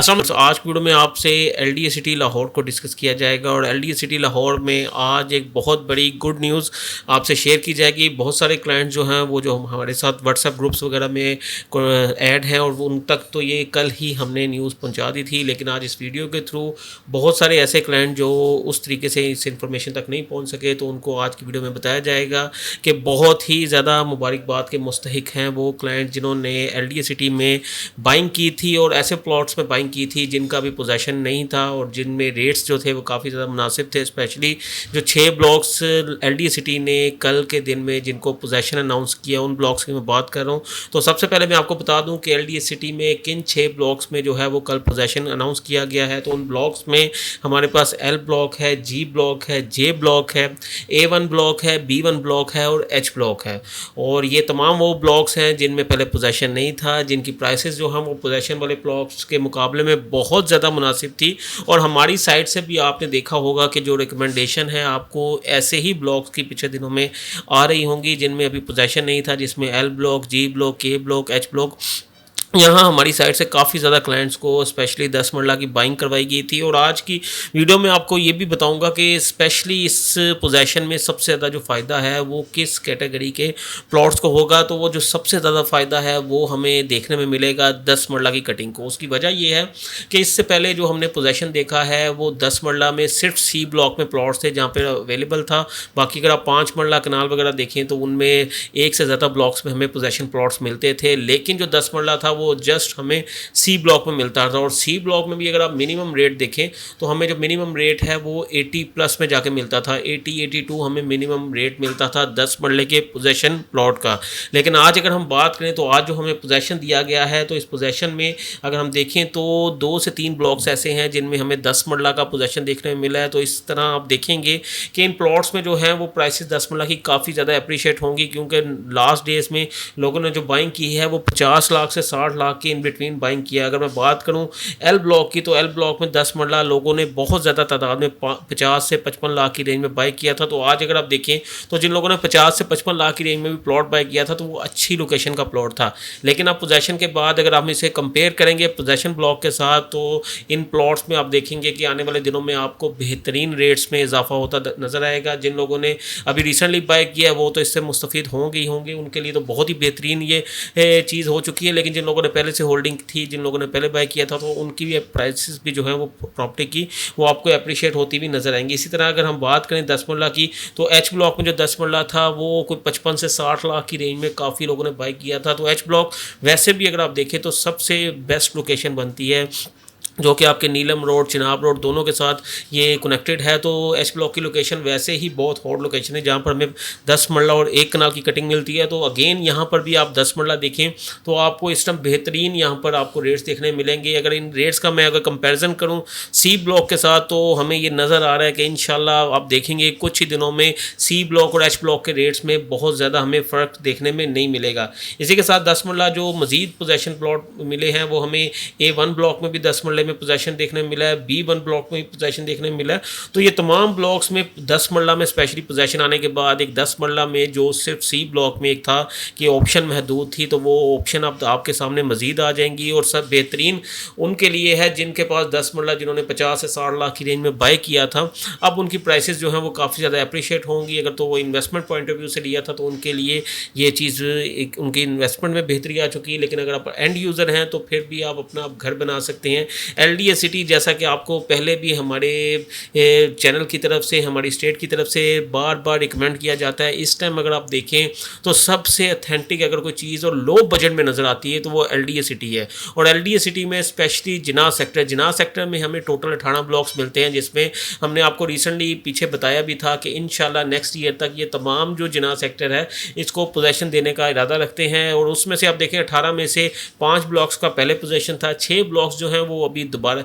आज की वीडियो में आपसे एलडीए सिटी लाहौर को डिस्कस किया जाएगा और एलडीए सिटी लाहौर में आज एक बहुत बड़ी गुड न्यूज़ आपसे शेयर की जाएगी। बहुत सारे क्लाइंट जो हैं वो जो हमारे साथ व्हाट्सएप ग्रुप्स वगैरह में ऐड हैं और उन तक तो ये कल ही हमने न्यूज़ पहुंचा दी थी, लेकिन आज इस वीडियो के थ्रू बहुत सारे ऐसे क्लाइंट जो उस तरीके से इस इन्फॉर्मेशन तक नहीं पहुँच सके तो उनको आज की वीडियो में बताया जाएगा कि बहुत ही ज़्यादा मुबारकबाद के मुस्तहिक हैं वो क्लाइंट जिन्होंने एलडीए सिटी में बाइंग की थी और ऐसे प्लॉट्स में बाइंग की थी जिनका भी पोजेसन नहीं था और जिनमें रेट्स जो थे वो काफ़ी ज़्यादा मुनासिब थे। स्पेशली जो 6 ब्लॉक्स एलडीए सिटी ने कल के दिन में जिनको पोजेसन अनाउंस किया उन ब्लॉक्स की मैं बात कर रहा हूँ। तो सबसे पहले मैं आपको बता दूँ कि एलडीए सिटी में किन 6 ब्लॉक्स में जो है वो कल पोजेसन अनाउंस किया गया है। तो उन ब्लॉक्स में हमारे पास एल ब्लॉक है, जी ब्लॉक है, जे ब्लॉक है, A1 ब्लॉक है, B1 ब्लॉक है और H ब्लॉक है। और ये तमाम वो ब्लॉक्स हैं जिनमें पहले पोजेसन नहीं था, जिनकी प्राइसेस जो हम वो पोजेसन वाले ब्लॉक्स के मुकाबले में बहुत ज़्यादा मुनासिब थी। और हमारी साइड से भी आपने देखा होगा कि जो रिकमेंडेशन है आपको ऐसे ही ब्लॉक्स की पिछले दिनों में आ रही होंगी जिनमें अभी पोजेसन नहीं था, जिसमें एल ब्लॉक, जी ब्लॉक, के ब्लॉक, एच ब्लॉक। यहाँ हमारी साइड से काफ़ी ज़्यादा क्लाइंट्स को स्पेशली 10 मरला की बाइंग करवाई गई थी। और आज की वीडियो में आपको ये भी बताऊंगा कि स्पेशली इस पोजीशन में सबसे ज़्यादा जो फ़ायदा है वो किस कैटेगरी के प्लॉट्स को होगा। तो वो जो सबसे ज़्यादा फ़ायदा है वो हमें देखने में मिलेगा 10 मरला की कटिंग को। उसकी वजह ये है कि इससे पहले जो हमने पोजीशन देखा है वो 10 मरला में सिर्फ सी ब्लॉक में प्लॉट्स थे जहाँ पर अवेलेबल था। बाकी अगर आप 5 मरला कनाल वगैरह देखें तो उनमें एक से ज़्यादा ब्लॉक्स में हमें पोजीशन प्लॉट्स मिलते थे, लेकिन जो 10 मरला था वो जस्ट हमें सी ब्लॉक में मिलता था। और सी ब्लॉक में भी अगर आप मिनिमम रेट देखें तो हमें जो मिनिमम रेट है वो 80 प्लस में जाके मिलता था, 80-82 हमें मिनिमम रेट मिलता था 10 मरले के पोजेसन प्लॉट का। लेकिन आज अगर हम बात करें तो आज जो हमें पोजेसन दिया गया है तो इस पोजेसन में अगर हम देखें तो 2 से 3 ब्लॉक्स ऐसे हैं जिनमें हमें 10 मरला का पोजेसन देखने में मिला है। तो इस तरह आप देखेंगे कि इन प्लॉट्स में जो है वो प्राइसेस 10 मरला की काफ़ी ज़्यादा अप्रीशिएट होंगी, क्योंकि लास्ट डेज में लोगों ने जो बाइंग की है वो 50 लाख से 60 लाख की इन बिटवीन बाइंग किया। अगर मैं बात करूं एल ब्लॉक की तो एल ब्लॉक में 10 मरला लोगों ने बहुत ज़्यादा तादाद में 50 से 55 लाख की रेंज में बाई किया था। तो आज अगर आप देखें तो जिन लोगों ने 50 से 55 लाख की रेंज में भी प्लॉट बाई किया था तो वो अच्छी लोकेशन का प्लॉट था। लेकिन अब पोजेसन के बाद अगर आप इसे कंपेयर करेंगे पोजेसन ब्लॉक के साथ तो इन प्लॉट्स में आप देखेंगे कि आने वाले दिनों में आपको बेहतरीन रेट्स में इजाफा होता नज़र आएगा। जिन लोगों ने अभी रिसेंटली बाई किया है वो तो इससे मुस्तफ़ीद होंगे ही होंगे, उनके लिए तो बहुत ही बेहतरीन ये चीज़ हो चुकी है। लेकिन जिन लोगों ने पहले से होल्डिंग थी, जिन लोगों ने पहले बाय किया था तो उनकी भी प्राइसेस भी जो है वो प्रॉपर्टी की वो आपको अप्रिशिएट होती भी नज़र आएंगी। इसी तरह अगर हम बात करें 10 मरला की तो एच ब्लॉक में जो 10 मरला था वो कोई 55 से 60 लाख की रेंज में काफ़ी लोगों ने बाय किया था। तो एच ब्लॉक वैसे भी अगर आप देखें तो सबसे बेस्ट लोकेशन बनती है जो कि आपके नीलम रोड, चिनाब रोड दोनों के साथ ये कनेक्टेड है। तो एच ब्लॉक की लोकेशन वैसे ही बहुत हॉट लोकेशन है जहाँ पर हमें 10 मरला और 1 कनाल की कटिंग मिलती है। तो अगेन यहाँ पर भी आप 10 मरला देखें तो आपको इस टाइम बेहतरीन यहाँ पर आपको रेट्स देखने मिलेंगे। अगर इन रेट्स का मैं अगर कंपैरिजन करूँ सी ब्लॉक के साथ तो हमें ये नज़र आ रहा है कि इंशाल्लाह आप देखेंगे कुछ ही दिनों में सी ब्लॉक और एच ब्लॉक के रेट्स में बहुत ज़्यादा हमें फ़र्क देखने में नहीं मिलेगा। इसी के साथ 10 मरला जो मज़ीद पोजेसन प्लॉट मिले हैं वो हमें A1 ब्लॉक में भी 10 मरले में पोजेसन देखने में मिला है, B1 ब्लॉक में पोजेसन देखने में मिला है। तो ये तमाम ब्लॉक्स में 10 मरला में स्पेशली पोजेसन आने के बाद एक 10 मरला में जो सिर्फ सी ब्लॉक में एक था कि ऑप्शन महदूद थी तो वो ऑप्शन अब आपके सामने मज़ीद आ जाएंगी। और सब बेहतरीन उनके लिए है जिनके पास 10 मरला जिन्होंने 50 से 60 लाख की रेंज में बाय किया था, अब उनकी प्राइसेस जो हैं वो काफ़ी ज़्यादा अप्रिशिएट होंगी। अगर तो वो इन्वेस्टमेंट पॉइंट ऑफ व्यू से लिया था तो उनके लिए ये चीज़ उनकी इन्वेस्टमेंट में बेहतरी आ चुकी है। लेकिन अगर आप एंड यूज़र हैं तो फिर भी आप अपना घर बना सकते हैं। एलडीए सिटी जैसा कि आपको पहले भी हमारे चैनल की तरफ से, हमारी स्टेट की तरफ से बार बार रिकमेंड किया जाता है, इस टाइम अगर आप देखें तो सबसे अथेंटिक अगर कोई चीज़ और लो बजट में नज़र आती है तो वो एलडीए सिटी है। और एलडीए सिटी में स्पेशली जिनाह सेक्टर में हमें टोटल 18 ब्लॉक्स मिलते हैं, जिसमें हमने आपको रिसेंटली पीछे बताया भी था कि इंशाल्लाह नेक्स्ट ईयर तक ये तमाम जो जिनाह सेक्टर है इसको पोजेसन देने का इरादा रखते हैं। और उसमें से आप देखें 18 में से 5 ब्लॉक्स का पहले पोजेसन था, 6 ब्लॉक्स जो हैं वो अभी दोबारा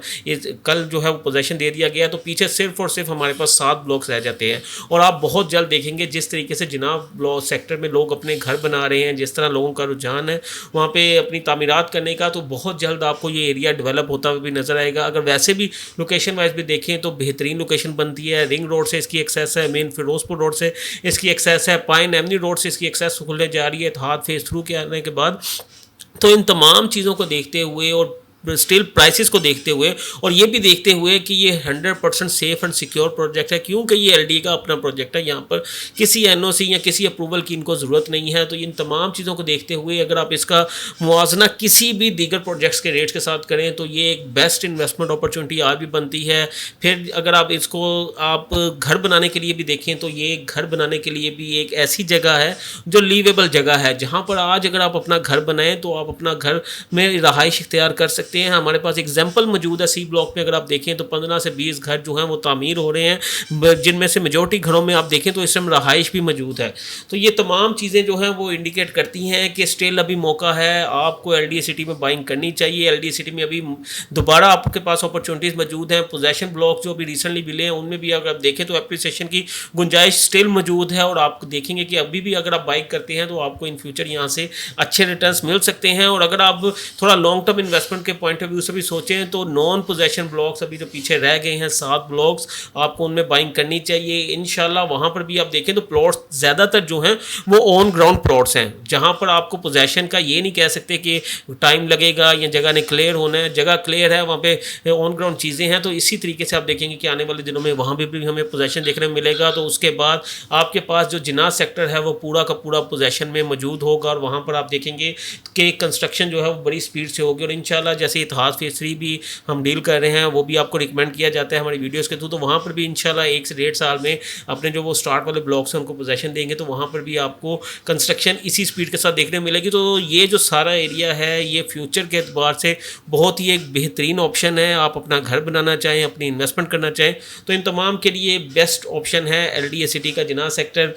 कल जो है वो पोजेसन दे दिया गया। तो पीछे सिर्फ और सिर्फ हमारे पास 7 ब्लॉक्स रह जाते हैं। और आप बहुत जल्द देखेंगे जिस तरीके से जिनाह ब्लॉक सेक्टर में लोग अपने घर बना रहे हैं, जिस तरह लोगों का रुझान है वहाँ पे अपनी तामीरात करने का, तो बहुत जल्द आपको ये एरिया डेवलप होता हुआ भी नज़र आएगा। अगर वैसे भी लोकेशन वाइज भी देखें तो बेहतरीन लोकेशन बनती है। रिंग रोड से इसकी एक्सेस है, मेन फिरोजपुर रोड से इसकी एक्सेस है, पाइन एवेन्यू रोड से इसकी एक्सेस खुलने जा रही है हाथ फेस थ्रू के आने के बाद। तो इन तमाम चीज़ों को देखते हुए और स्टील प्राइसेस को देखते हुए और ये भी देखते हुए कि ये 100% सेफ एंड सिक्योर प्रोजेक्ट है, क्योंकि ये एलडी का अपना प्रोजेक्ट है, यहाँ पर किसी एनओसी या किसी अप्रूवल की इनको ज़रूरत नहीं है। तो इन तमाम चीज़ों को देखते हुए अगर आप इसका मुआवजना किसी भी दीगर प्रोजेक्ट्स के रेट्स के साथ करें तो ये एक बेस्ट इन्वेस्टमेंट अपॉर्चुनिटी आज भी बनती है। फिर अगर आप इसको आप घर बनाने के लिए भी देखें तो ये घर बनाने के लिए भी एक ऐसी जगह है जो लीवेबल जगह है, जहाँ पर आज अगर आप अपना घर बनाएं तो आप अपना घर में रहाइश इख्तियार कर सकते हैं। हमारे पास एग्जाम्पल मौजूद है सी ब्लॉक में, अगर आप देखें तो 15 से 20 घर जो हैं वो तामीर हो रहे हैं, जिनमें से मेजॉरिटी घरों में आप देखें तो इस समय रहाइश भी मौजूद है। तो ये तमाम चीज़ें जो हैं वो इंडिकेट करती हैं कि स्टिल अभी मौका है, आपको एलडीए सिटी में बाइंग करनी चाहिए। एलडीए सिटी में अभी दोबारा आपके पास अपॉर्चुनिटीज़ मौजूद हैं। पोजेशन ब्लॉक जो अभी रिसेंटली मिले हैं उनमें भी अगर आप देखें तो एप्रिसिएशन की गुंजाइश स्टिल मौजूद है, और आप देखेंगे कि अभी भी अगर आप बाइंग करते हैं तो आपको इन फ्यूचर यहाँ से अच्छे रिटर्न्स मिल सकते हैं। और अगर आप थोड़ा लॉन्ग टर्म इन्वेस्टमेंट के पॉइंट ऑफ व्यू से भी सोचें तो नॉन पोजेशन ब्लॉक्स अभी जो पीछे रह गए हैं 7 ब्लॉक्स, आपको उनमें बाइंग करनी चाहिए इंशाल्लाह। वहाँ पर भी आप देखें तो प्लॉट्स ज़्यादातर जो हैं वो ऑन ग्राउंड प्लॉट्स हैं, जहाँ पर आपको पोजेशन का ये नहीं कह सकते कि टाइम लगेगा या जगह ने क्लियर होना है, जगह क्लियर है, वहाँ पे ऑन ग्राउंड चीज़ें हैं। तो इसी तरीके से आप देखेंगे कि आने वाले दिनों में वहाँ भी हमें पोजेशन देखने को मिलेगा। तो उसके बाद आपके पास जो जिनाह सेक्टर है वो पूरा का पूरा पोजेशन में मौजूद होगा, और वहाँ पर आप देखेंगे कि कंस्ट्रक्शन जो है वो बड़ी स्पीड से होगी। और इंशाल्लाह जैसे इतिहास फेज 3 भी हम डील कर रहे हैं वो भी आपको रिकमेंड किया जाता है हमारी वीडियोस के थ्रू, तो वहाँ पर भी इंशाल्लाह 1 से 1.5 साल में अपने जो वो स्टार्ट वाले ब्लॉक्स हैं उनको पोजेशन देंगे, तो वहाँ पर भी आपको कंस्ट्रक्शन इसी स्पीड के साथ देखने मिलेगी। तो ये जो सारा एरिया है ये फ्यूचर के एतबार से बहुत ही एक बेहतरीन ऑप्शन है। आप अपना घर बनाना चाहें, अपनी इन्वेस्टमेंट करना चाहें तो इन तमाम के लिए बेस्ट ऑप्शन है एलडीए सिटी का जिनाह सेक्टर।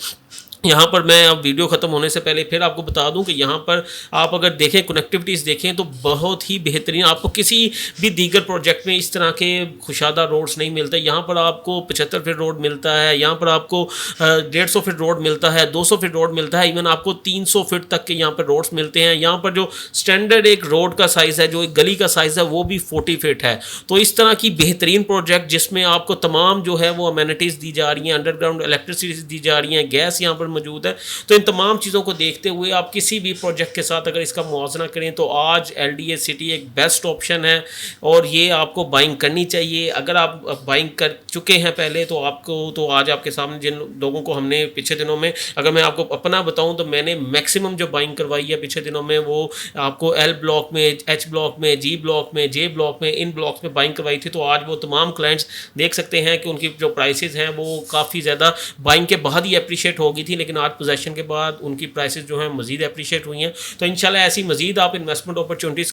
यहाँ पर मैं अब वीडियो ख़त्म होने से पहले फिर आपको बता दूं कि यहाँ पर आप अगर देखें कनेक्टिविटीज़ देखें तो बहुत ही बेहतरीन, आपको किसी भी दीगर प्रोजेक्ट में इस तरह के खुशादा रोड्स नहीं मिलते। यहाँ पर आपको 75 फीट रोड मिलता है, यहाँ पर आपको 150 फीट रोड मिलता है, 200 फीट रोड मिलता है, इवन आपको 300 फीट तक के यहाँ पर रोड्स मिलते हैं। यहाँ पर जो स्टैंडर्ड एक रोड का साइज़ है, जो एक गली का साइज़ है वो भी 40 फीट है। तो इस तरह की बेहतरीन प्रोजेक्ट जिसमें आपको तमाम जो है वो अमेनिटीज़ दी जा रही हैं, अंडरग्राउंड इलेक्ट्रिसिटी दी जा रही हैं, गैस यहाँ पर मौजूद है। तो इन तमाम चीज़ों को देखते हुए आप किसी भी प्रोजेक्ट के साथ अगर इसका मुआवजा करें तो आज एलडीए सिटी एक बेस्ट ऑप्शन है, और ये आपको बाइंग करनी चाहिए। अगर आप बाइंग कर चुके हैं पहले तो आपको, तो आज आपके सामने जिन लोगों को हमने पिछले दिनों में, अगर मैं आपको अपना बताऊं तो मैंने मैक्सिमम जो बाइंग करवाई है पिछले दिनों में वो आपको एल ब्लॉक में, एच ब्लॉक में, जी ब्लॉक में, जे ब्लॉक में, इन ब्लॉक्स में बाइंग करवाई थी। तो आज वो तमाम क्लाइंट्स देख सकते हैं कि उनकी जो प्राइसेस हैं वो काफ़ी ज़्यादा बाइंग के बाद ही अप्रिशिएट हो गई थी, लेकिन आज पोजेशन के बाद उनकी प्राइसेस जो हैं मज़ीद अप्रिशिएट हुई हैं। तो इंशाल्लाह ऐसी मज़ीद आप इन्वेस्टमेंट अपॉर्चुनिटीज़